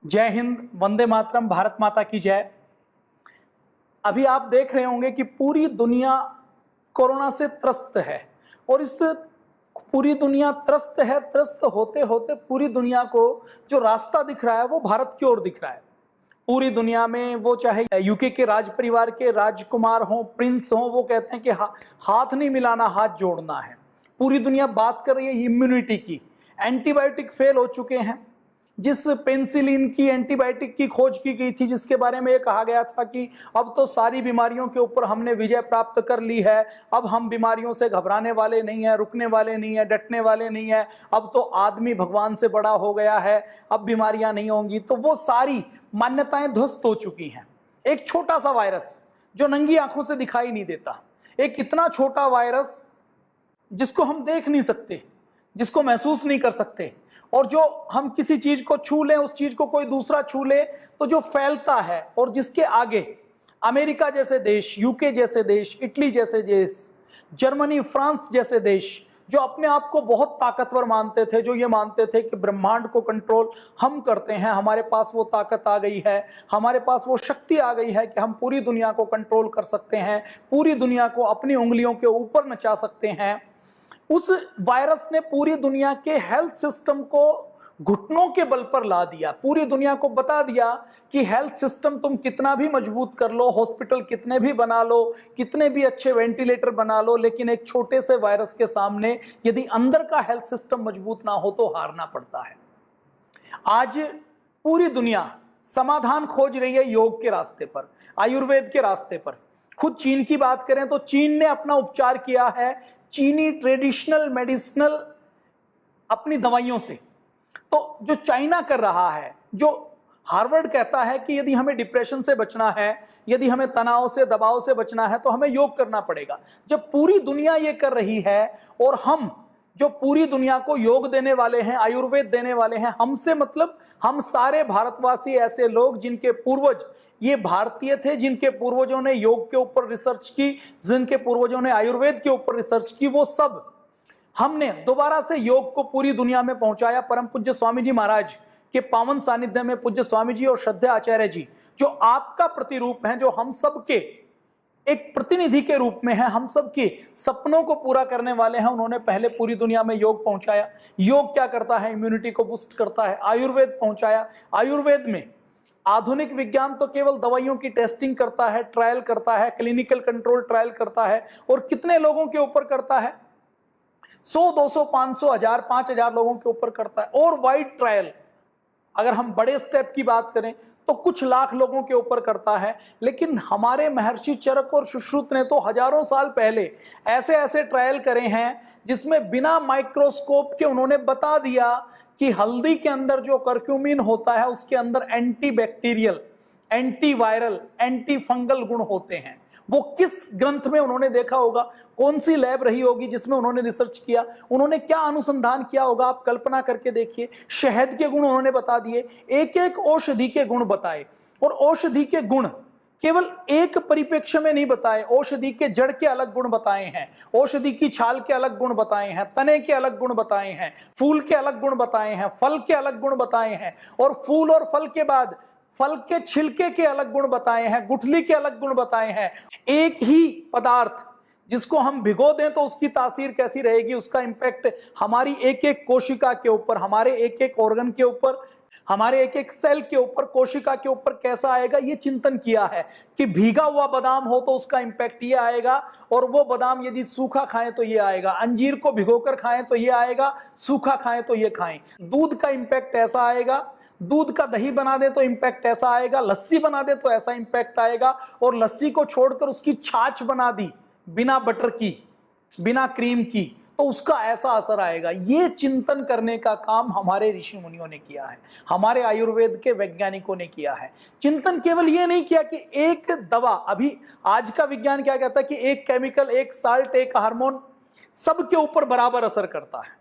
जय हिंद, वंदे मातरम, भारत माता की जय। अभी आप देख रहे होंगे कि पूरी दुनिया कोरोना से त्रस्त है और इस पूरी दुनिया त्रस्त है। त्रस्त होते होते पूरी दुनिया को जो रास्ता दिख रहा है वो भारत की ओर दिख रहा है। पूरी दुनिया में वो चाहे यूके के राज परिवार के राजकुमार हों, प्रिंस हों, वो कहते हैं कि हाथ नहीं मिलाना, हाथ जोड़ना है। पूरी दुनिया बात कर रही है इम्यूनिटी की। एंटीबायोटिक फेल हो चुके हैं। जिस पेनिसिलिन की एंटीबायोटिक की खोज की गई थी, जिसके बारे में ये कहा गया था कि अब तो सारी बीमारियों के ऊपर हमने विजय प्राप्त कर ली है, अब हम बीमारियों से घबराने वाले नहीं है, रुकने वाले नहीं है, डटने वाले नहीं है, अब तो आदमी भगवान से बड़ा हो गया है, अब बीमारियां नहीं होंगी, तो वो सारी मान्यताएं ध्वस्त हो चुकी हैं। एक छोटा सा वायरस जो नंगी आंखों से दिखाई नहीं देता, एक इतना छोटा वायरस जिसको हम देख नहीं सकते, जिसको महसूस नहीं कर सकते, और जो हम किसी चीज को छू लें, उस चीज को कोई दूसरा छू ले तो जो फैलता है, और जिसके आगे अमेरिका जैसे देश, यूके जैसे देश, इटली जैसे देश, जर्मनी, फ्रांस जैसे देश, जो अपने आप को बहुत ताकतवर मानते थे, जो ये मानते थे कि ब्रह्मांड को कंट्रोल हम करते हैं, हमारे पास वो ताकत आ गई है, हमारे पास वो शक्ति आ गई है कि हम पूरी दुनिया को कंट्रोल कर सकते हैं, पूरी दुनिया को अपनी उंगलियों के ऊपर नचा सकते हैं। उस वायरस ने पूरी दुनिया के हेल्थ सिस्टम को घुटनों के बल पर ला दिया। पूरी दुनिया को बता दिया कि हेल्थ सिस्टम तुम कितना भी मजबूत कर लो, हॉस्पिटल कितने भी बना लो, कितने भी अच्छे वेंटिलेटर बना लो, लेकिन एक छोटे से वायरस के सामने यदि अंदर का हेल्थ सिस्टम मजबूत ना हो तो हारना पड़ता है। आज पूरी दुनिया समाधान खोज रही है योग के रास्ते पर, आयुर्वेद के रास्ते पर। खुद चीन की बात करें तो चीन ने अपना उपचार किया है चीनी ट्रेडिशनल मेडिसिनल अपनी दवाइयों से। तो जो चाइना कर रहा है, जो हार्वर्ड कहता है कि यदि हमें डिप्रेशन से बचना है, यदि हमें तनाव से, दबाव से बचना है, तो हमें योग करना पड़ेगा। जब पूरी दुनिया ये कर रही है और हम जो पूरी दुनिया को योग देने वाले हैं, आयुर्वेद देने वाले हैं, हमसे मतलब हम सारे भारतवासी ऐसे लोग जिनके पूर्वज ये भारतीय थे, जिनके पूर्वजों ने योग के ऊपर रिसर्च की, जिनके पूर्वजों ने आयुर्वेद के ऊपर रिसर्च की, वो सब हमने दोबारा से योग को पूरी दुनिया में पहुंचाया। परम पूज्य स्वामी जी महाराज के पावन सानिध्य में पूज्य स्वामी जी और श्रद्धेय आचार्य जी, जो आपका प्रतिरूप हैं, जो हम सब के एक प्रतिनिधि के रूप में है, हम सब के सपनों को पूरा करने वाले हैं, उन्होंने पहले पूरी दुनिया में योग पहुंचाया। योग क्या करता है? इम्यूनिटी को बूस्ट करता है। आयुर्वेद पहुंचाया। आयुर्वेद में आधुनिक विज्ञान तो केवल दवाइयों की टेस्टिंग करता है, ट्रायल करता है, क्लिनिकल कंट्रोल ट्रायल करता है, और कितने लोगों के ऊपर करता है? 100, 200, 500, 1000, 5000 लोगों के ऊपर करता है। और वाइड ट्रायल, अगर हम बड़े स्टेप की बात करें तो कुछ लाख लोगों के ऊपर करता है। लेकिन हमारे महर्षि चरक और सुश्रुत ने तो हजारों साल पहले ऐसे ऐसे ट्रायल करे हैं जिसमें बिना माइक्रोस्कोप के उन्होंने बता दिया कि हल्दी के अंदर जो करक्यूमिन होता है उसके अंदर एंटीबैक्टीरियल, एंटीवायरल, एंटी फंगल गुण होते हैं। वो किस ग्रंथ में उन्होंने देखा होगा? कौन सी लैब रही होगी जिसमें उन्होंने रिसर्च किया? उन्होंने क्या अनुसंधान किया होगा? आप कल्पना करके देखिए। शहद के गुण उन्होंने बता दिए, एक एक औषधि के गुण बताए, और औषधि के गुण केवल एक परिप्रेक्ष्य में नहीं बताए। औषधि के जड़ के अलग गुण बताए हैं, औषधि की छाल के अलग गुण बताए हैं, तने के अलग गुण बताए हैं, फूल के अलग गुण बताए हैं, फल के अलग गुण बताए हैं, और फूल और फल के बाद फल के छिलके के अलग गुण बताए हैं, गुठली के अलग गुण बताए हैं। एक ही पदार्थ जिसको हम भिगो दें तो उसकी तासीर कैसी रहेगी, उसका इंपैक्ट हमारी एक एक कोशिका के ऊपर, हमारे एक एक ऑर्गन के ऊपर, हमारे एक एक सेल के ऊपर, कोशिका के ऊपर कैसा आएगा, ये चिंतन किया है। कि भीगा हुआ बादाम हो तो उसका इंपैक्ट ये आएगा, और वो बादाम यदि सूखा खाएं तो ये आएगा। अंजीर को भिगोकर खाएं तो ये आएगा, सूखा खाएं तो ये खाएं। दूध का इंपैक्ट ऐसा आएगा, दूध का दही बना दे तो इंपैक्ट ऐसा आएगा, लस्सी बना दे तो ऐसा इंपैक्ट आएगा, और लस्सी को छोड़कर उसकी छाछ बना दी बिना बटर की, बिना क्रीम की, तो उसका ऐसा असर आएगा। ये चिंतन करने का काम हमारे ऋषि मुनियों ने किया है, हमारे आयुर्वेद के वैज्ञानिकों ने किया है। चिंतन केवल ये नहीं किया कि एक दवा, अभी आज का विज्ञान क्या कहता है कि एक केमिकल, एक साल्ट, एक हार्मोन सबके ऊपर बराबर असर करता है।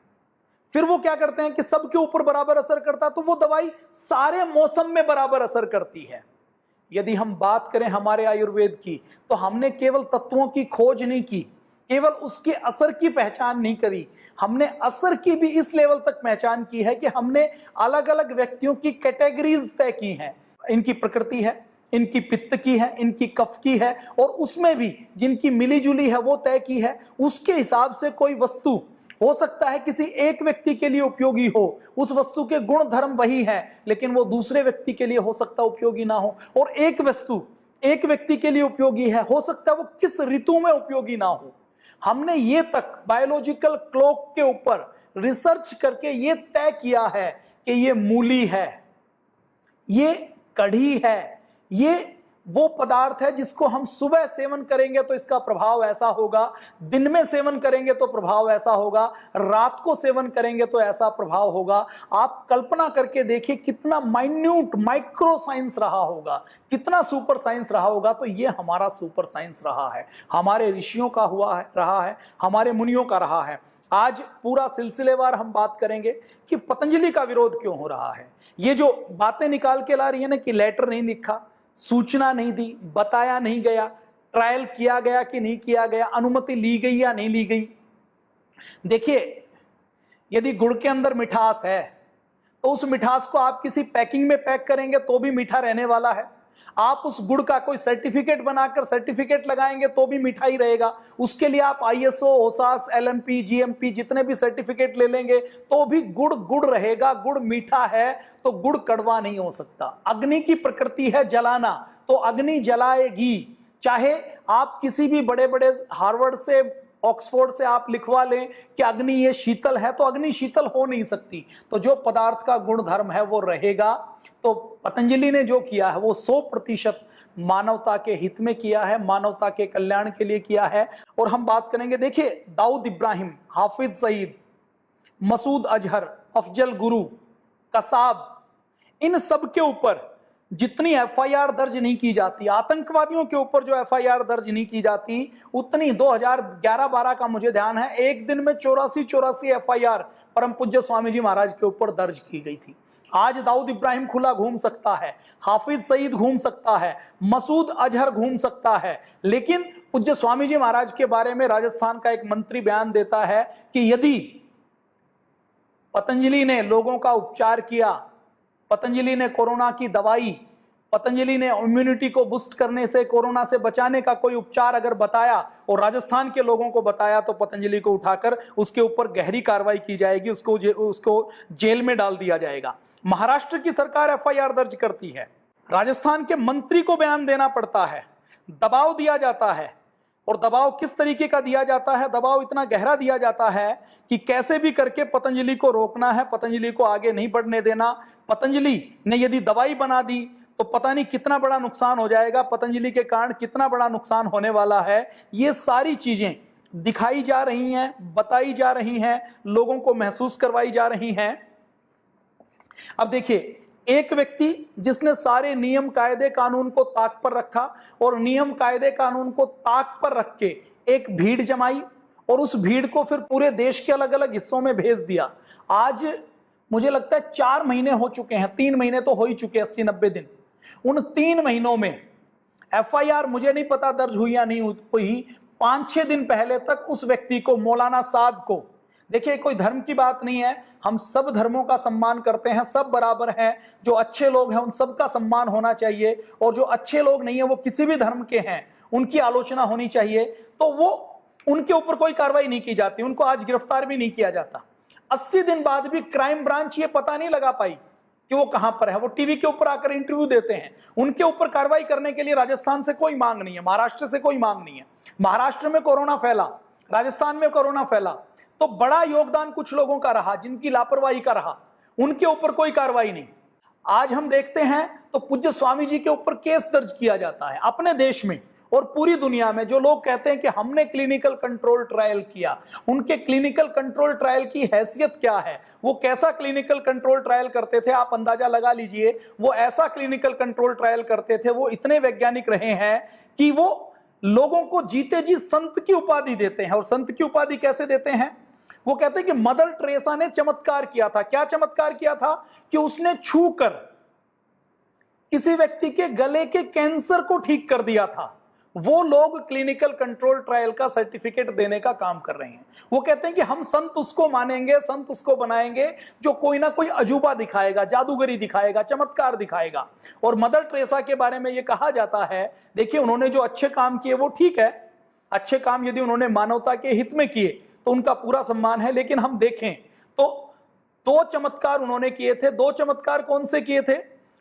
फिर वो क्या करते हैं कि सबके ऊपर बराबर असर करता है तो वो दवाई सारे मौसम में बराबर असर करती है। यदि हम बात करें हमारे आयुर्वेद की, तो हमने केवल तत्वों की खोज नहीं की, केवल उसके असर की पहचान नहीं करी, हमने असर की भी इस लेवल तक पहचान की है कि हमने अलग अलग व्यक्तियों की कैटेगरीज तय की हैं। इनकी प्रकृति है, इनकी पित्त की है, इनकी कफ की है, और उसमें भी जिनकी मिली जुली है वो तय की है। उसके हिसाब से कोई वस्तु हो सकता है किसी एक व्यक्ति के लिए उपयोगी हो, उस वस्तु के गुण धर्म वही है, लेकिन वो दूसरे व्यक्ति के लिए हो सकता है उपयोगी ना हो। और एक वस्तु एक व्यक्ति के लिए उपयोगी है, हो सकता है वो किस ऋतु में उपयोगी ना हो। हमने ये तक बायोलॉजिकल क्लॉक के ऊपर रिसर्च करके ये तय किया है कि ये मूली है, ये कढ़ी है, ये वो पदार्थ है जिसको हम सुबह सेवन करेंगे तो इसका प्रभाव ऐसा होगा, दिन में सेवन करेंगे तो प्रभाव ऐसा होगा, रात को सेवन करेंगे तो ऐसा प्रभाव होगा। आप कल्पना करके देखिए कितना माइन्यूट माइक्रो साइंस रहा होगा, कितना सुपर साइंस रहा होगा। तो ये हमारा सुपर साइंस रहा है, हमारे ऋषियों का रहा है, हमारे मुनियों का रहा है। आज पूरा सिलसिलेवार हम बात करेंगे कि पतंजलि का विरोध क्यों हो रहा है। ये जो बातें निकाल के ला रही है ना कि लेटर नहीं लिखा, सूचना नहीं दी, बताया नहीं गया, ट्रायल किया गया कि नहीं किया गया, अनुमति ली गई या नहीं ली गई। देखिए, यदि गुड़ के अंदर मिठास है तो उस मिठास को आप किसी पैकिंग में पैक करेंगे तो भी मीठा रहने वाला है। आप उस गुड़ का कोई सर्टिफिकेट बनाकर सर्टिफिकेट लगाएंगे तो भी मीठा ही रहेगा। उसके लिए आप ISO, ओसास, LMP, GMP जितने भी सर्टिफिकेट ले लेंगे तो भी गुड़ गुड़ रहेगा। गुड़ मीठा है तो गुड़ कड़वा नहीं हो सकता। अग्नि की प्रकृति है जलाना, तो अग्नि जलाएगी। चाहे आप किसी भी बड़े बड़े हार्वर्ड से, ऑक्सफोर्ड से आप लिखवा लें कि अग्नि ये शीतल है, तो अग्नि शीतल हो नहीं सकती। तो जो पदार्थ का गुण धर्म है वो रहेगा। तो पतंजलि ने जो किया है वो 100% मानवता के हित में किया है, मानवता के कल्याण के लिए किया है। और हम बात करेंगे, देखिए, दाऊद इब्राहिम, हाफिज सईद, मसूद अजहर, अफजल गुरु, कसाब, इन सब के ऊपर जितनी FIR दर्ज नहीं की जाती, आतंकवादियों के ऊपर जो FIR दर्ज नहीं की जाती, उतनी 2011-12 का मुझे ध्यान है, एक दिन में 84 FIR परम पूज्य स्वामी जी महाराज के ऊपर दर्ज की गई थी। आज दाऊद इब्राहिम खुला घूम सकता है, हाफिज सईद घूम सकता है, मसूद अजहर घूम सकता है, लेकिन पूज्य स्वामी जी महाराज के बारे में राजस्थान का एक मंत्री बयान देता है कि यदि पतंजलि ने लोगों का उपचार किया, पतंजलि ने कोरोना की दवाई, पतंजलि ने इम्यूनिटी को बूस्ट करने से, कोरोना से बचाने का कोई उपचार अगर बताया और राजस्थान के लोगों को बताया, तो पतंजलि को उठाकर उसके ऊपर गहरी कार्रवाई की जाएगी, उसको जेल में डाल दिया जाएगा। महाराष्ट्र की सरकार FIR दर्ज करती है, राजस्थान के मंत्री को बयान देना पड़ता है, दबाव दिया जाता है। और दबाव किस तरीके का दिया जाता है? दबाव इतना गहरा दिया जाता है कि कैसे भी करके पतंजलि को रोकना है, पतंजलि को आगे नहीं बढ़ने देना। पतंजलि ने यदि दवाई बना दी तो पता नहीं कितना बड़ा नुकसान हो जाएगा, पतंजलि के कारण कितना बड़ा नुकसान होने वाला है। ये सारी चीजें दिखाई जा रही हैं, बताई जा रही हैं, लोगों को महसूस करवाई जा रही हैं। अब देखिए, एक व्यक्ति जिसने सारे नियम कायदे कानून को ताक पर रखा और नियम कायदे कानून को ताक पर रख के एक भीड़ जमाई और उस भीड़ को फिर पूरे देश के अलग अलग हिस्सों में भेज दिया। आज मुझे लगता है 4 महीने हो चुके हैं, 3 महीने तो हो ही चुके, 80-90 दिन। उन 3 महीनों में FIR मुझे नहीं पता दर्ज हुई या नहीं हुई, 5-6 दिन पहले तक उस व्यक्ति को, मौलाना साद को, देखिए कोई धर्म की बात नहीं है, हम सब धर्मों का सम्मान करते हैं, सब बराबर हैं, जो अच्छे लोग हैं उन सबका सम्मान होना चाहिए, और जो अच्छे लोग नहीं है वो किसी भी धर्म के हैं उनकी आलोचना होनी चाहिए। तो वो उनके ऊपर कोई कार्रवाई नहीं की जाती, उनको आज गिरफ्तार भी नहीं किया जाता। 80 दिन बाद भी क्राइम ब्रांच ये पता नहीं लगा पाई कि वो कहां पर है। वो टीवी के ऊपर आकर इंटरव्यू देते हैं, उनके ऊपर कार्रवाई करने के लिए राजस्थान से कोई मांग नहीं है, महाराष्ट्र से कोई मांग नहीं है। महाराष्ट्र में कोरोना फैला, राजस्थान में कोरोना फैला, तो बड़ा योगदान कुछ लोगों का रहा, जिनकी लापरवाही का रहा, उनके ऊपर कोई कार्रवाई नहीं। आज हम देखते हैं तो पूज्य स्वामी जी के ऊपर केस दर्ज किया जाता है अपने देश में और पूरी दुनिया में। जो लोग कहते हैं कि हमने क्लिनिकल कंट्रोल ट्रायल किया, उनके क्लिनिकल कंट्रोल ट्रायल की हैसियत क्या है, वो कैसा क्लिनिकल कंट्रोल ट्रायल करते थे, आप अंदाजा लगा लीजिए। वो ऐसा क्लिनिकल कंट्रोल ट्रायल करते थे, वो इतने वैज्ञानिक रहे हैं कि वो लोगों को जीते जी संत की उपाधि देते हैं। और संत की उपाधि कैसे देते हैं? वो कहते हैं कि मदर टेरेसा ने चमत्कार किया था। क्या चमत्कार किया था? कि उसने छूकर किसी व्यक्ति के गले के कैंसर को ठीक कर दिया था। वो लोग क्लिनिकल कंट्रोल ट्रायल का सर्टिफिकेट देने का काम कर रहे हैं। वो कहते हैं कि हम संत उसको मानेंगे, संत उसको बनाएंगे जो कोई ना कोई अजूबा दिखाएगा, जादूगरी दिखाएगा, चमत्कार दिखाएगा। और मदर टेरेसा के बारे में ये कहा जाता है, देखिए उन्होंने जो अच्छे काम किए वो ठीक है, अच्छे काम यदि उन्होंने मानवता के हित में किए तो उनका पूरा सम्मान है, लेकिन हम देखें तो 2 चमत्कार उन्होंने किए थे। 2 चमत्कार कौन से किए थे?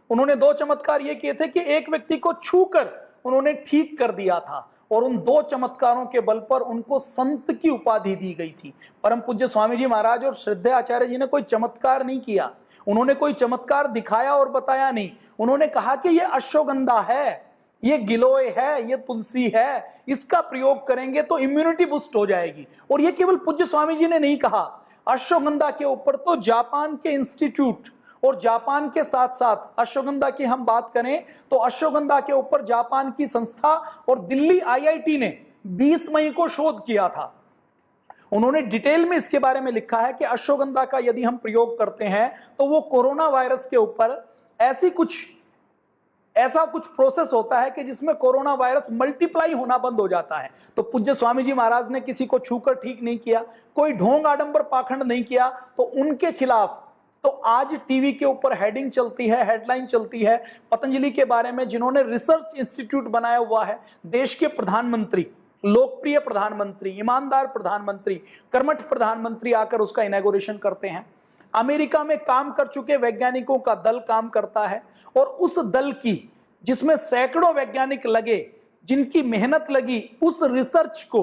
उन्होंने 2 चमत्कार ये किए थे कि एक व्यक्ति को छूकर उन्होंने ठीक कर दिया था, और उन 2 चमत्कारों के बल पर उनको संत की उपाधि दी गई थी। परम पूज्य स्वामी जी महाराज और श्रद्धेय आचार्य जी ने कोई चमत्कार नहीं किया, उन्होंने कोई चमत्कार दिखाया और बताया नहीं। उन्होंने कहा कि ये अश्वगंधा है, ये गिलोय है, ये तुलसी है, इसका प्रयोग करेंगे तो इम्यूनिटी बूस्ट हो जाएगी। और ये केवल पूज्य स्वामी जी ने नहीं कहा, अश्वगंधा के ऊपर तो जापान के इंस्टीट्यूट और जापान के साथ साथ अश्वगंधा की हम बात करें तो अश्वगंधा के ऊपर जापान की संस्था और दिल्ली आईआईटी ने 20 मई को शोध किया था। उन्होंने डिटेल में इसके बारे में लिखा है कि अश्वगंधा का यदि हम प्रयोग करते हैं तो वो कोरोना वायरस के ऊपर ऐसा कुछ प्रोसेस होता है कि जिसमें कोरोना वायरस मल्टीप्लाई होना बंद हो जाता है। तो पूज्य स्वामी जी महाराज ने किसी को छूकर ठीक नहीं किया, कोई ढोंग आडंबर पाखंड नहीं किया, तो उनके खिलाफ तो आज टीवी के ऊपर हेडिंग चलती है, हेडलाइन चलती है पतंजलि के बारे में, जिन्होंने रिसर्च इंस्टीट्यूट बनाया हुआ है। देश के प्रधानमंत्री, लोकप्रिय प्रधानमंत्री, ईमानदार प्रधानमंत्री, कर्मठ प्रधानमंत्री आकर उसका इनॉग्रेशन करते हैं। अमेरिका में काम कर चुके वैज्ञानिकों का दल काम करता है, और उस दल की, जिसमें सैकड़ों वैज्ञानिक लगे, जिनकी मेहनत लगी, उस रिसर्च को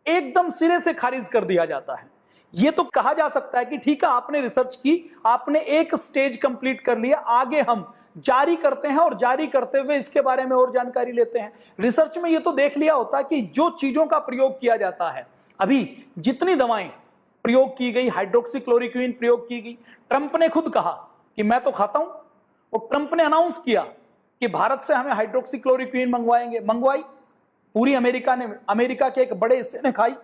एकदम सिरे से खारिज कर दिया जाता है। यह तो कहा जा सकता है कि ठीक है, आपने रिसर्च की, आपने एक स्टेज कंप्लीट कर लिया, आगे हम जारी करते हैं, और जारी करते हुए इसके बारे में और जानकारी लेते हैं। रिसर्च में यह तो देख लिया होता कि जो चीजों का प्रयोग किया जाता है, अभी जितनी दवाएं प्रयोग की गई, हाइड्रोक्सीक्लोरोक्वीन प्रयोग की गई, ट्रंप ने खुद कहा कि मैं तो खाता हूं, और ट्रंप ने अनाउंस किया कि भारत से हमें हाइड्रोक्सीक्लोरोक्वीन मंगवाई। पूरी अमेरिका के एक बड़े हिस्से ने खाई,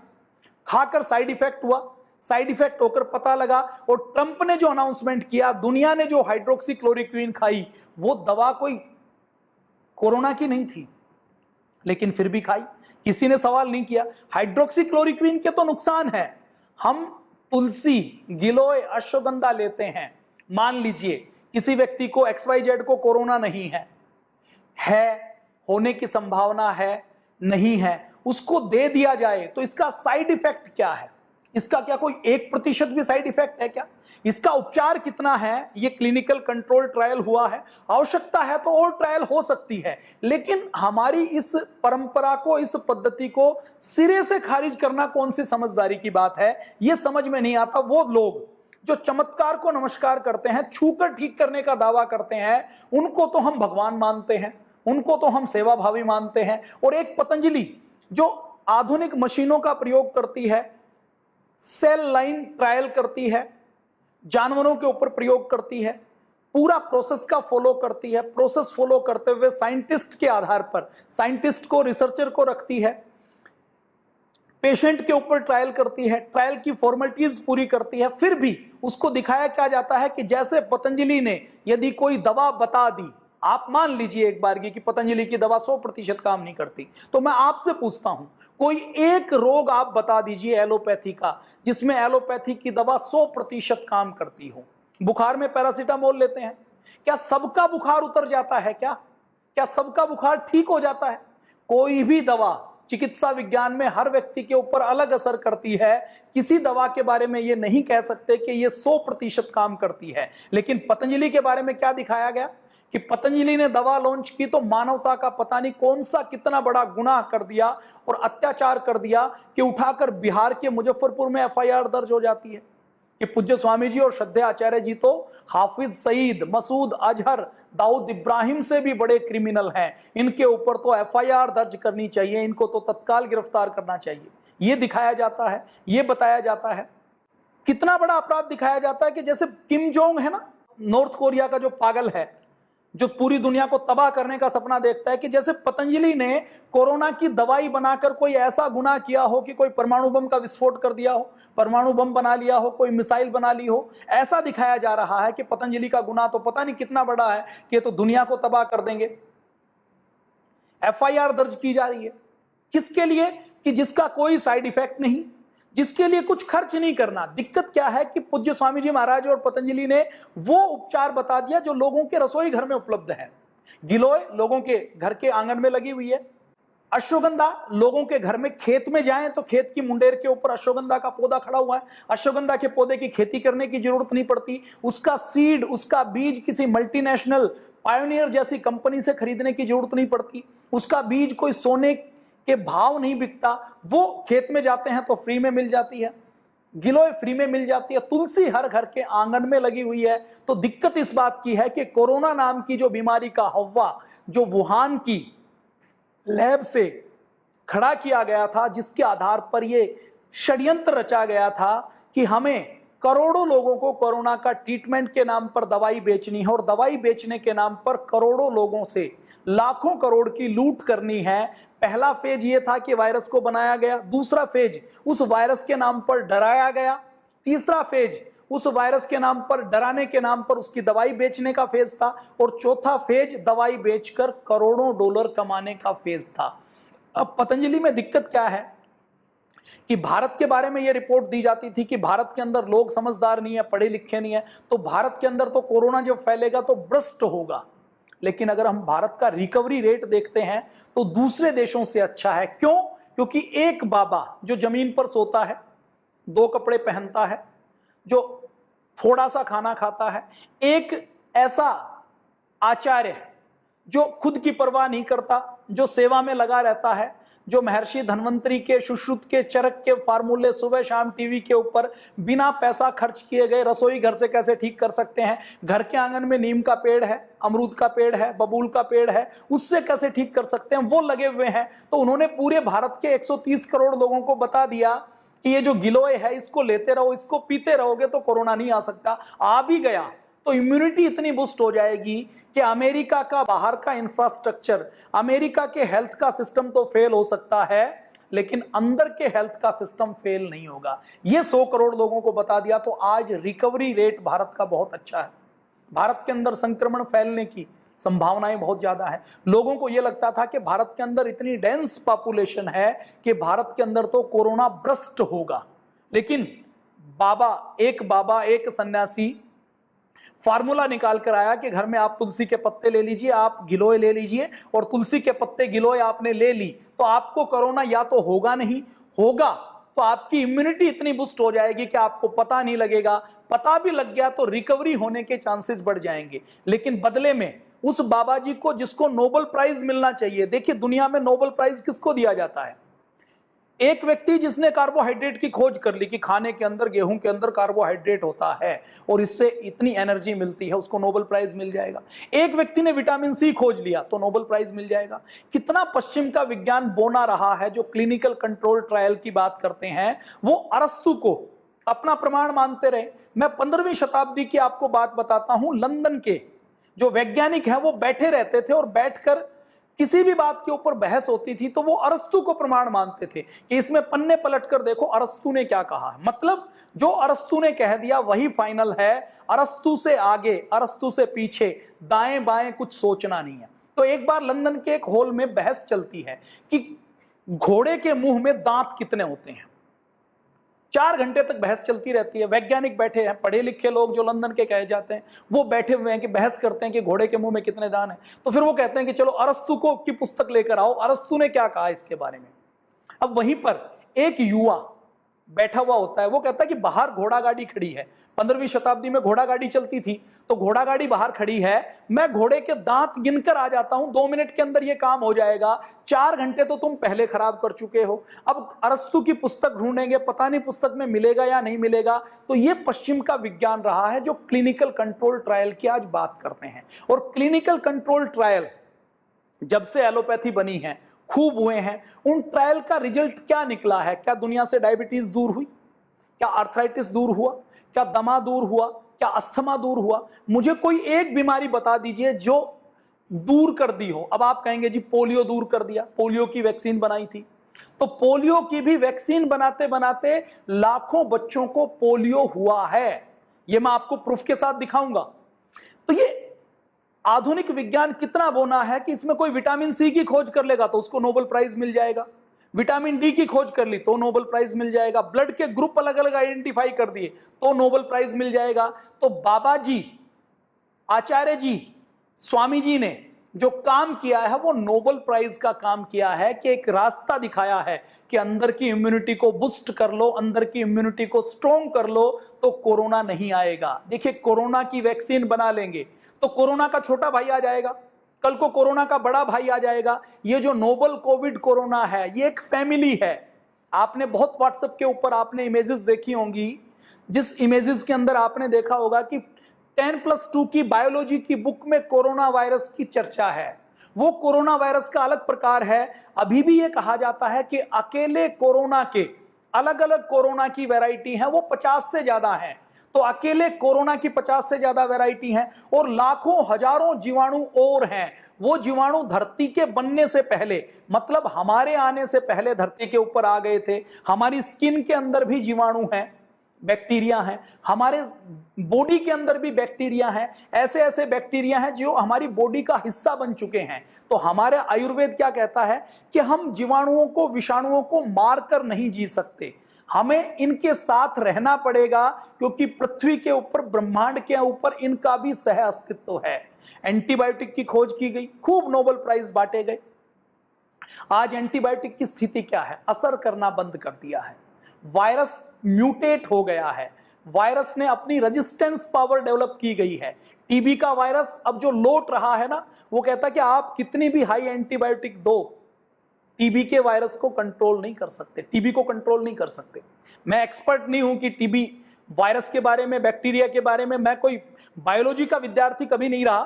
खाकर साइड इफेक्ट हुआ, साइड इफेक्ट होकर पता लगा, और ट्रंप ने जो अनाउंसमेंट किया, दुनिया ने जो हाइड्रोक्सीक्लोरोक्वीन खाई, वो दवा कोई कोरोना की नहीं थी, लेकिन फिर भी खाई, किसी ने सवाल नहीं किया। हाइड्रोक्सीक्लोरोक्वीन के तो नुकसान है, हम तुलसी, गिलोय, अश्वगंधा लेते हैं, मान लीजिए किसी व्यक्ति को XYZ को कोरोना नहीं है, होने की संभावना है, नहीं है, उसको दे दिया जाए तो इसका साइड इफेक्ट क्या है? इसका क्या कोई 1% भी साइड इफेक्ट है क्या? इसका उपचार कितना है? ये क्लिनिकल कंट्रोल ट्रायल हुआ है, आवश्यकता है तो और ट्रायल हो सकती है, लेकिन हमारी इस परंपरा को, इस पद्धति को सिरे से खारिज करना कौन सी समझदारी की बात है? ये समझ में नहीं आता। वो लोग जो चमत्कार को नमस्कार करते हैं, छूकर ठीक करने का दावा करते हैं, उनको तो हम भगवान मानते हैं, उनको तो हम सेवाभावी मानते हैं। और एक पतंजलि जो आधुनिक मशीनों का प्रयोग करती है, सेल लाइन ट्रायल करती है, जानवरों के ऊपर प्रयोग करती है, पूरा प्रोसेस का फॉलो करती है, प्रोसेस फॉलो करते हुए साइंटिस्ट के आधार पर, साइंटिस्ट को, रिसर्चर को रखती है, पेशेंट के ऊपर ट्रायल करती है, ट्रायल की फॉर्मेलिटीज पूरी करती है, फिर भी उसको दिखाया क्या जाता है कि जैसे पतंजलि ने यदि कोई दवा बता दी, आप मान लीजिए एक बार की कि पतंजलि की दवा 100% काम नहीं करती, तो मैं आपसे पूछता हूं, कोई एक रोग आप बता दीजिए एलोपैथी का, जिसमें एलोपैथी की दवा 100% काम करती हो। बुखार में पैरासीटामोल लेते हैं, क्या सबका बुखार उतर जाता है? क्या सबका बुखार ठीक हो जाता है? कोई भी दवा चिकित्सा विज्ञान में हर व्यक्ति के ऊपर अलग असर करती है। किसी दवा के बारे में ये नहीं कह सकते कि ये 100% काम करती है। लेकिन पतंजलि के बारे में क्या दिखाया गया कि पतंजलि ने दवा लॉन्च की तो मानवता का पता नहीं कौन सा कितना बड़ा गुनाह कर दिया और अत्याचार कर दिया कि उठाकर बिहार के मुजफ्फरपुर में FIR दर्ज हो जाती है कि पूज्य स्वामी जी और श्रद्धेय आचार्य जी तो हाफिज सईद, मसूद अजहर, दाऊद इब्राहिम से भी बड़े क्रिमिनल हैं, इनके ऊपर तो FIR दर्ज करनी चाहिए, इनको तो तत्काल गिरफ्तार करना चाहिए। ये दिखाया जाता है, ये बताया जाता है। कितना बड़ा अपराध दिखाया जाता है कि जैसे किम जोंग है ना, नॉर्थ कोरिया का जो पागल है, जो पूरी दुनिया को तबाह करने का सपना देखता है, कि जैसे पतंजलि ने कोरोना की दवाई बनाकर कोई ऐसा गुनाह किया हो कि कोई परमाणु बम का विस्फोट कर दिया हो, परमाणु बम बना लिया हो, कोई मिसाइल बना ली हो, ऐसा दिखाया जा रहा है कि पतंजलि का गुनाह तो पता नहीं कितना बड़ा है कि ये तो दुनिया को तबाह कर देंगे। एफआईआर दर्ज की जा रही है। किसके लिए? कि जिसका कोई साइड इफेक्ट नहीं, जिसके लिए कुछ खर्च नहीं करना। दिक्कत क्या है कि पूज्य स्वामी जी महाराज और पतंजलि ने वो उपचार बता दिया जो लोगों के रसोई घर में उपलब्ध है। गिलोय लोगों के घर के आंगन में लगी हुई है। अश्वगंधा लोगों के घर में, खेत में जाएं तो खेत की मुंडेर के ऊपर अश्वगंधा का पौधा खड़ा हुआ है। अश्वगंधा के पौधे की खेती करने की जरूरत नहीं पड़ती, उसका सीड, उसका बीज किसी मल्टीनेशनल पायोनियर जैसी कंपनी से खरीदने की जरूरत नहीं पड़ती, उसका बीज कोई सोने के भाव नहीं बिकता, वो खेत में जाते हैं तो फ्री में मिल जाती है। गिलोय फ्री में मिल जाती है। तुलसी हर घर के आंगन में लगी हुई है। तो दिक्कत इस बात की है कि कोरोना नाम की जो बीमारी का हव्वा जो वुहान की लैब से खड़ा किया गया था, जिसके आधार पर यह षड्यंत्र रचा गया था कि हमें करोड़ों लोगों को कोरोना का ट्रीटमेंट के नाम पर दवाई बेचनी है और दवाई बेचने के नाम पर करोड़ों लोगों से लाखों करोड़ की लूट करनी है। पहला फेज ये था कि वायरस को बनाया गया, दूसरा फेज उस वायरस के नाम पर डराया गया, तीसरा फेज उस वायरस के नाम पर, डराने के नाम पर उसकी दवाई बेचने का फेज था, और चौथा फेज दवाई बेचकर करोड़ों डॉलर कमाने का फेज था। अब पतंजलि में दिक्कत क्या है कि भारत के बारे में यह रिपोर्ट दी जाती थी कि भारत के अंदर लोग समझदार नहीं है, पढ़े लिखे नहीं है, तो भारत के अंदर तो कोरोना जब फैलेगा तो ब्रस्ट होगा। लेकिन अगर हम भारत का रिकवरी रेट देखते हैं तो दूसरे देशों से अच्छा है। क्यों? क्योंकि एक बाबा जो जमीन पर सोता है, 2 कपड़े पहनता है, जो थोड़ा सा खाना खाता है, एक ऐसा आचार्य जो खुद की परवाह नहीं करता, जो सेवा में लगा रहता है, जो महर्षि धन्वंतरी के सुश्रुत के चरक के फार्मूले सुबह शाम टीवी के ऊपर बिना पैसा खर्च किए गए रसोई घर से कैसे ठीक कर सकते हैं, घर के आंगन में नीम का पेड़ है, अमरूद का पेड़ है, बबूल का पेड़ है, उससे कैसे ठीक कर सकते हैं, वो लगे हुए हैं। तो उन्होंने पूरे भारत के 130 करोड़ लोगों को बता दिया कि ये जो गिलोय है इसको लेते रहो, इसको पीते रहोगे तो कोरोना नहीं आ सकता। आ भी गया तो इम्यूनिटी इतनी बूस्ट हो जाएगी कि अमेरिका का बाहर का इंफ्रास्ट्रक्चर, अमेरिका के हेल्थ का सिस्टम तो फेल हो सकता है लेकिन अंदर के हेल्थ का सिस्टम फेल नहीं होगा। ये 100 करोड़ लोगों को बता दिया। तो आज रिकवरी रेट भारत का बहुत अच्छा है। भारत के अंदर संक्रमण फैलने की संभावनाएं बहुत ज्यादा है। लोगों को यह लगता था कि भारत के अंदर इतनी डेंस पॉपुलेशन है कि भारत के अंदर तो कोरोना ब्रस्ट होगा, लेकिन बाबा एक सन्यासी फार्मूला निकाल कर आया कि घर में आप तुलसी के पत्ते ले लीजिए, आप गिलोय ले लीजिए, और तुलसी के पत्ते गिलोय आपने ले ली तो आपको कोरोना या तो होगा नहीं, होगा तो आपकी इम्यूनिटी इतनी बूस्ट हो जाएगी कि आपको पता नहीं लगेगा, पता भी लग गया तो रिकवरी होने के चांसेस बढ़ जाएंगे। लेकिन बदले में उस बाबा जी को, जिसको नोबेल प्राइज मिलना चाहिए, देखिए दुनिया में नोबेल प्राइज किसको दिया जाता है? एक व्यक्ति जिसने कार्बोहाइड्रेट की खोज कर ली कि खाने के अंदर, गेहूं के अंदर कार्बोहाइड्रेट होता है और इससे इतनी एनर्जी मिलती है, उसको नोबेल प्राइज मिल जाएगा। एक व्यक्ति ने विटामिन सी खोज लिया तो नोबेल प्राइज मिल जाएगा। कितना पश्चिम का विज्ञान बोना रहा है। जो क्लिनिकल कंट्रोल ट्रायल की बात करते हैं वो अरस्तु को अपना प्रमाण मानते रहे। मैं 15वीं शताब्दी की आपको बात बताता हूं। लंदन के जो वैज्ञानिक हैं वो बैठे रहते थे और बैठकर किसी भी बात के ऊपर बहस होती थी तो वो अरस्तु को प्रमाण मानते थे कि इसमें पन्ने पलट कर देखो अरस्तु ने क्या कहा है। मतलब जो अरस्तु ने कह दिया वही फाइनल है। अरस्तु से आगे, अरस्तु से पीछे, दाएं बाएं कुछ सोचना नहीं है। तो एक बार लंदन के एक हॉल में बहस चलती है कि घोड़े के मुंह में दांत कितने होते हैं। 4 घंटे तक बहस चलती रहती है। वैज्ञानिक बैठे हैं, पढ़े लिखे लोग जो लंदन के कहे जाते हैं, वो बैठे हुए हैं कि बहस करते हैं कि घोड़े के मुंह में कितने दांत हैं। तो फिर वो कहते हैं कि चलो अरस्तु को की पुस्तक लेकर आओ, अरस्तु ने क्या कहा इसके बारे में। अब वहीं पर एक युवा बैठा हुआ होता है, वो कहता है कि बाहर घोड़ा गाड़ी खड़ी है। 15वीं शताब्दी में घोड़ा गाड़ी चलती थी, तो घोड़ा गाड़ी बाहर खड़ी है, मैं घोड़े के दांत गिनकर आ जाता हूं, 2 मिनट के अंदर यह काम हो जाएगा। 4 घंटे तो तुम पहले खराब कर चुके हो। अब अरस्तु की पुस्तक ढूंढेंगे, पता नहीं पुस्तक में मिलेगा या नहीं मिलेगा। तो यह पश्चिम का विज्ञान रहा है जो क्लिनिकल कंट्रोल ट्रायल की आज बात करते हैं। और क्लिनिकल कंट्रोल ट्रायल जब से एलोपैथी बनी है खूब हुए हैं। उन ट्रायल का रिजल्ट क्या निकला है? क्या दुनिया से डायबिटीज दूर हुई? क्या आर्थराइटिस दूर हुआ? क्या दमा दूर हुआ? क्या अस्थमा दूर हुआ? मुझे कोई एक बीमारी बता दीजिए जो दूर कर दी हो। अब आप कहेंगे जी पोलियो दूर कर दिया, पोलियो की वैक्सीन बनाई थी। तो पोलियो की भी वैक्सीन बनाते बनाते लाखों बच्चों को पोलियो हुआ है। यह मैं आपको प्रूफ के साथ दिखाऊंगा। तो ये आधुनिक विज्ञान कितना बोना है कि इसमें कोई विटामिन सी की खोज कर लेगा तो उसको नोबेल प्राइज मिल जाएगा, विटामिन डी की खोज कर ली तो नोबेल प्राइज मिल जाएगा, ब्लड के ग्रुप अलग अलग आइडेंटिफाई कर दिए तो नोबेल प्राइज मिल जाएगा। तो बाबा जी, आचार्य जी, स्वामी जी ने जो काम किया है वो नोबेल प्राइज का काम किया है कि एक रास्ता दिखाया है कि अंदर की इम्यूनिटी को बूस्ट कर लो, अंदर की इम्यूनिटी को स्ट्रॉन्ग कर लो तो कोरोना नहीं आएगा। देखिए, कोरोना की वैक्सीन बना लेंगे तो कोरोना का छोटा भाई आ जाएगा, कल को कोरोना का बड़ा भाई आ जाएगा। ये जो नोबल कोविड कोरोना है ये एक फैमिली है। आपने बहुत व्हाट्सएप के ऊपर आपने इमेजेस देखी होंगी, जिस इमेजेस के अंदर आपने देखा होगा कि 10+2 की बायोलॉजी की बुक में कोरोना वायरस की चर्चा है। वो कोरोना वायरस का अलग प्रकार है। अभी भी ये कहा जाता है कि अकेले कोरोना के अलग अलग कोरोना की वैरायटी है वो 50 से ज्यादा है। तो अकेले कोरोना की 50 से ज्यादा वैरायटी है और लाखों हजारों जीवाणु और हैं। वो जीवाणु धरती के बनने से पहले, मतलब हमारे आने से पहले धरती के ऊपर आ गए थे। हमारी स्किन के अंदर भी जीवाणु हैं, बैक्टीरिया हैं, हमारे बॉडी के अंदर भी बैक्टीरिया हैं। ऐसे ऐसे बैक्टीरिया हैं जो हमारी बॉडी का हिस्सा बन चुके हैं। तो हमारे आयुर्वेद क्या कहता है कि हम जीवाणुओं को, विषाणुओं को मारकर नहीं जी सकते, हमें इनके साथ रहना पड़ेगा, क्योंकि पृथ्वी के ऊपर, ब्रह्मांड के ऊपर इनका भी सह अस्तित्व है। एंटीबायोटिक की खोज की गई, खूब नोबेल प्राइज बांटे गए। आज एंटीबायोटिक की स्थिति क्या है? असर करना बंद कर दिया है। वायरस म्यूटेट हो गया है, वायरस ने अपनी रेजिस्टेंस पावर डेवलप की गई है। टीबी का वायरस अब जो लौट रहा है ना, वो कहता है कि आप कितनी भी हाई एंटीबायोटिक दो, टीबी के वायरस को कंट्रोल नहीं कर सकते, टीबी को कंट्रोल नहीं कर सकते। मैं एक्सपर्ट नहीं हूं कि टीबी वायरस के बारे में, बैक्टीरिया के बारे में, मैं कोई बायोलॉजी का विद्यार्थी कभी नहीं रहा।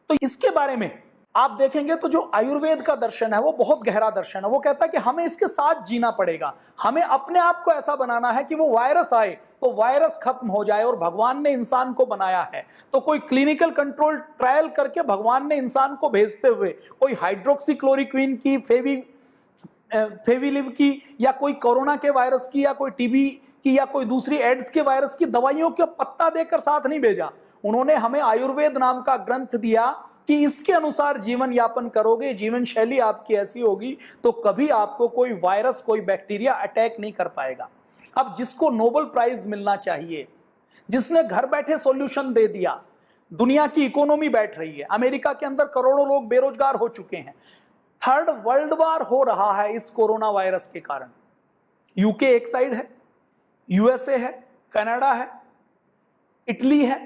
तो इसके बारे में आप देखेंगे तो जो आयुर्वेद का दर्शन है वो बहुत गहरा दर्शन है। वो कहता है कि हमें इसके साथ जीना पड़ेगा, हमें अपने आप को ऐसा बनाना है कि वो वायरस आए तो वायरस खत्म हो जाए। और भगवान ने इंसान को बनाया है तो कोई क्लिनिकल कंट्रोल ट्रायल करके भगवान ने इंसान को भेजते हुए कोई हाइड्रोक्सीक्लोरोक्विन की, फेविलिव की, या कोई कोरोना के वायरस की, या कोई टीबी की, या कोई दूसरी एड्स के वायरस की दवाइयों का पत्ता देकर साथ नहीं भेजा। उन्होंने हमें आयुर्वेद नाम का ग्रंथ दिया कि इसके अनुसार जीवन यापन करोगे, जीवन शैली आपकी ऐसी होगी तो कभी आपको कोई वायरस, कोई बैक्टीरिया अटैक नहीं कर पाएगा। अब जिसको नोबेल प्राइज मिलना चाहिए, जिसने घर बैठे सॉल्यूशन दे दिया, दुनिया की इकोनॉमी बैठ रही है, अमेरिका के अंदर करोड़ों लोग बेरोजगार हो चुके हैं, थर्ड वर्ल्ड वॉर हो रहा है इस कोरोना वायरस के कारण। यूके एक साइड है, यूएसए है, कनाडा है, इटली है,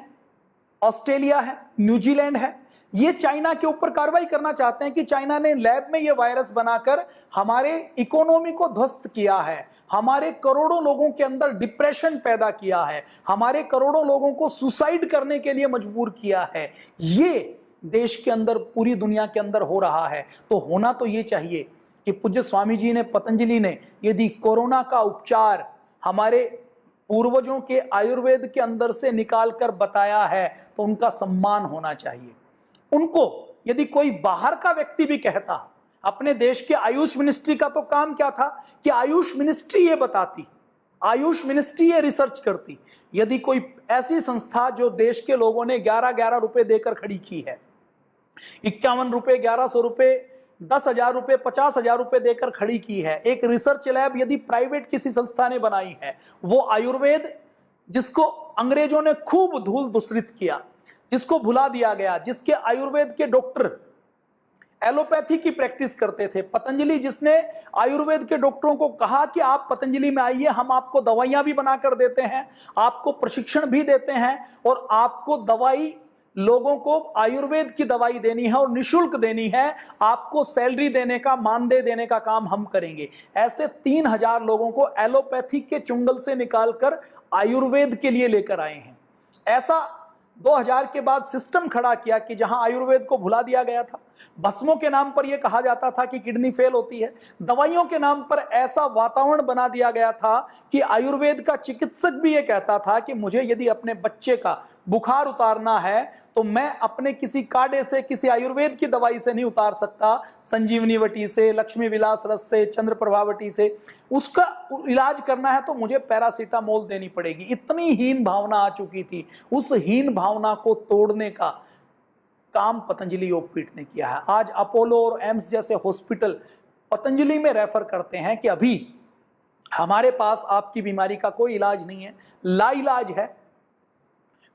ऑस्ट्रेलिया है, न्यूजीलैंड है। ये चाइना के ऊपर कार्रवाई करना चाहते हैं कि चाइना ने लैब में ये वायरस बनाकर हमारे इकोनॉमी को ध्वस्त किया है, हमारे करोड़ों लोगों के अंदर डिप्रेशन पैदा किया है, हमारे करोड़ों लोगों को सुसाइड करने के लिए मजबूर किया है। ये देश के अंदर, पूरी दुनिया के अंदर हो रहा है। तो होना तो ये चाहिए कि पूज्य स्वामी जी ने, पतंजलि ने यदि कोरोना का उपचार हमारे पूर्वजों के आयुर्वेद के अंदर से निकाल कर बताया है तो उनका सम्मान होना चाहिए। उनको यदि कोई बाहर का व्यक्ति भी कहता, अपने देश के आयुष मिनिस्ट्री का तो काम क्या था कि आयुष मिनिस्ट्री ये बताती, आयुष मिनिस्ट्री ये रिसर्च करती। यदि कोई ऐसी संस्था जो देश के लोगों ने 11-11 रुपए देकर खड़ी की है, 51 रुपए, 1100 रुपए, 10,000 रुपए, 50,000 रुपए देकर खड़ी की है, एक रिसर्च लैब यदि प्राइवेट किसी संस्था ने बनाई है, वो आयुर्वेद जिसको अंग्रेजों ने खूब धूल दूषित किया, जिसको भुला दिया गया, जिसके आयुर्वेद के डॉक्टर एलोपैथी की प्रैक्टिस करते थे, पतंजलि जिसने आयुर्वेद के डॉक्टरों को कहा कि आप पतंजलि में आइए, हम आपको दवाइयां भी बनाकर देते हैं, आपको प्रशिक्षण भी देते हैं और आपको दवाई, लोगों को आयुर्वेद की दवाई देनी है और निशुल्क देनी है, आपको सैलरी देने का, मानदेय देने का काम हम करेंगे। ऐसे 3,000 लोगों को एलोपैथी के चुंगल से निकालकर आयुर्वेद के लिए लेकर आए हैं। ऐसा 2000 के बाद सिस्टम खड़ा किया कि जहां आयुर्वेद को भुला दिया गया था, भस्मों के नाम पर यह कहा जाता था कि किडनी फेल होती है, दवाइयों के नाम पर ऐसा वातावरण बना दिया गया था कि आयुर्वेद का चिकित्सक भी यह कहता था कि मुझे यदि अपने बच्चे का बुखार उतारना है तो मैं अपने किसी काढ़े से, किसी आयुर्वेद की दवाई से नहीं उतार सकता, संजीवनी वटी से, लक्ष्मी विलास रस से, चंद्र प्रभावटी से उसका इलाज करना है तो मुझे पैरासीटामोल देनी पड़ेगी। इतनी हीन भावना आ चुकी थी। उस हीन भावना को तोड़ने का काम पतंजलि योगपीठ ने किया है। आज अपोलो और एम्स जैसे हॉस्पिटल पतंजलि में रेफर करते हैं कि अभी हमारे पास आपकी बीमारी का कोई इलाज नहीं है, लाइलाज है,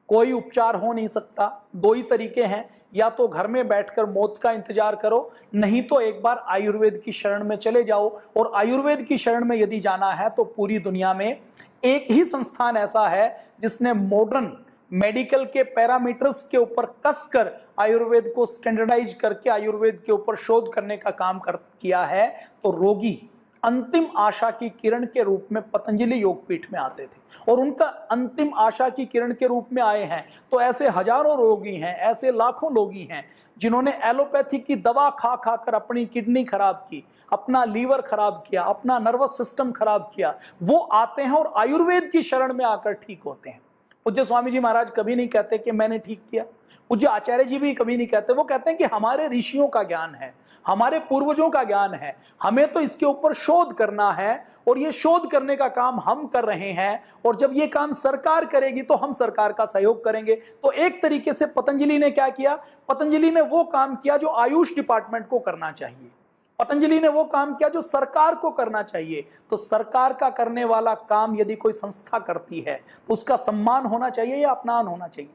कोई उपचार हो नहीं सकता। दो ही तरीके हैं, या तो घर में बैठकर मौत का इंतजार करो, नहीं तो एक बार आयुर्वेद की शरण में चले जाओ। और आयुर्वेद की शरण में यदि जाना है तो पूरी दुनिया में एक ही संस्थान ऐसा है जिसने मॉडर्न मेडिकल के पैरामीटर्स के ऊपर कसकर आयुर्वेद को स्टैंडर्डाइज करके आयुर्वेद के ऊपर शोध करने का काम किया है। तो रोगी अंतिम आशा की किरण के रूप में पतंजलि योगपीठ में आते थे और उनका अंतिम आशा की किरण के रूप में आए हैं। तो ऐसे हजारों रोगी हैं, ऐसे लाखों लोगी हैं जिन्होंने एलोपैथी की दवा खा खाकर अपनी किडनी खराब की, अपना लीवर खराब किया, अपना नर्वस सिस्टम खराब किया। वो आते हैं और आयुर्वेद की शरण में आकर ठीक होते हैं। पूज्य स्वामी जी महाराज कभी नहीं कहते कि मैंने ठीक किया, पूज्य आचार्य जी भी कभी नहीं कहते। वो कहते हैं कि हमारे ऋषियों का ज्ञान है, हमारे पूर्वजों का ज्ञान है, हमें तो इसके ऊपर शोध करना है और ये शोध करने का काम हम कर रहे हैं। और जब ये काम सरकार करेगी तो हम सरकार का सहयोग करेंगे। तो एक तरीके से पतंजलि ने क्या किया? पतंजलि ने वो काम किया जो आयुष डिपार्टमेंट को करना चाहिए, पतंजलि ने वो काम किया जो सरकार को करना चाहिए। तो सरकार का करने वाला काम यदि कोई संस्था करती है तो उसका सम्मान होना चाहिए या अपमान होना चाहिए।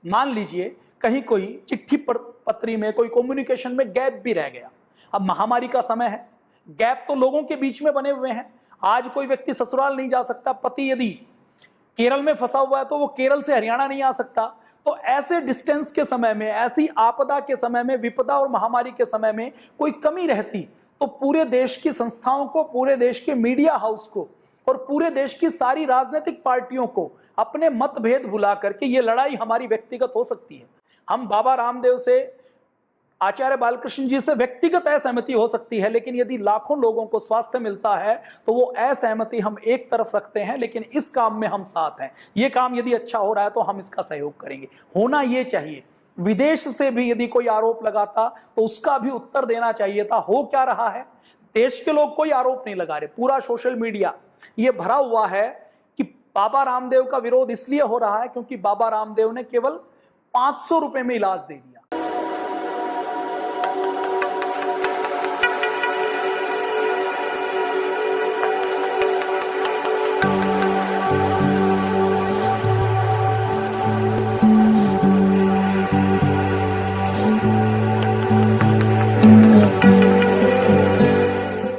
मान लीजिए कहीं कोई चिट्ठी पत्री में, कोई कम्युनिकेशन में गैप भी रह गया। अब महामारी का समय है, गैप तो लोगों के बीच में बने हुए हैं। आज कोई व्यक्ति ससुराल नहीं जा सकता, पति यदि केरल में फंसा हुआ है तो वो केरल से हरियाणा नहीं आ सकता। तो ऐसे डिस्टेंस के समय में, ऐसी आपदा के समय में, विपदा और महामारी के समय में कोई कमी रहती तो पूरे देश की संस्थाओं को, पूरे देश के मीडिया हाउस को और पूरे देश की सारी राजनीतिक पार्टियों को अपने मतभेद भुला करके ये लड़ाई हमारी व्यक्तिगत हो सकती है। हम बाबा रामदेव से, आचार्य बालकृष्ण जी से व्यक्तिगत असहमति हो सकती है, लेकिन यदि लाखों लोगों को स्वास्थ्य मिलता है तो वो असहमति हम एक तरफ रखते हैं, लेकिन इस काम में हम साथ हैं। ये काम यदि अच्छा हो रहा है तो हम इसका सहयोग करेंगे, होना ये चाहिए। विदेश से भी यदि कोई आरोप लगाता तो उसका भी उत्तर देना चाहिए था। हो क्या रहा है? देश के लोग कोई आरोप नहीं लगा रहे, पूरा सोशल मीडिया ये भरा हुआ है कि बाबा रामदेव का विरोध इसलिए हो रहा है क्योंकि बाबा रामदेव ने केवल 500 रुपए में इलाज दे दिया।